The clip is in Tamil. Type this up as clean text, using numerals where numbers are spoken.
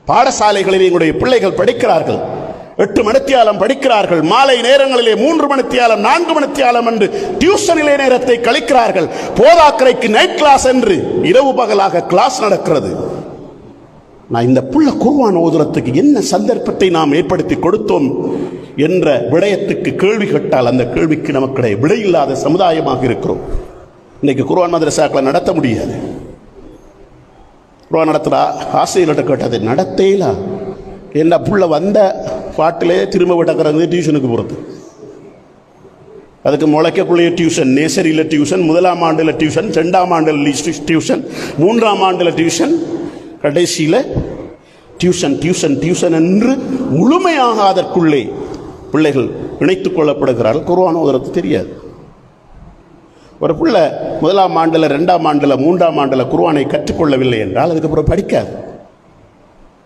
பாடசாலைகளில் எங்களுடைய பிள்ளைகள் படிக்கிறார்கள், 8 மணித்தியாலம் படிக்கிறார்கள், மாலை நேரங்களிலே 3 மணித்தியாலம் 4 மணித்தியாலம் என்று டியூஷனிலே நேரத்தை கழிக்கிறார்கள். போதாக்கரைக்கு நைட் கிளாஸ் என்று இரவு பகலாக கிளாஸ் நடக்கிறது. நான் இந்த புள்ள குர்ஆன் ஓதுறதுக்கு என்ன சந்தர்ப்பத்தை நாம் ஏற்படுத்தி கொடுத்தோம் என்ற விடயத்துக்கு கேள்வி கேட்டால் அந்த கேள்விக்கு நமக்கு விடையில்லாத சமுதாயமாக இருக்கிறோம். இன்னைக்கு குர்ஆன் மதரசாக்களை நடத்த முடியாது. குர்ஆன் நடத்துகிறா ஆசிரியர்கிட்ட கேட்டது நடத்தையில என்ன புள்ள வந்த பாட்டிலே திரும்ப விட்டக்கிறது டியூஷனுக்கு போகிறது. அதுக்கு முளைக்கக்குள்ளே டியூஷன், நேசரியில் டியூஷன், 1ஆம் ஆண்டில் டியூஷன், 2ஆம் ஆண்டில் டியூஷன், 3ஆம் ஆண்டில் டியூஷன், கடைசியில் டியூஷன் டியூஷன் டியூஷன் என்று முழுமையாக அதற்குள்ளே பிள்ளைகள் இணைத்துக் கொள்ளப்படுகிறார்கள். குர்ஆன் ஓதுறது தெரியாது. ஒரு பிள்ளை 1ஆம் ஆண்டில் 2ஆம் ஆண்டில் 3ஆம் ஆண்டில் குர்ஆனை கற்றுக்கொள்ளவில்லை என்றால் அதுக்கப்புறம் படிக்காது.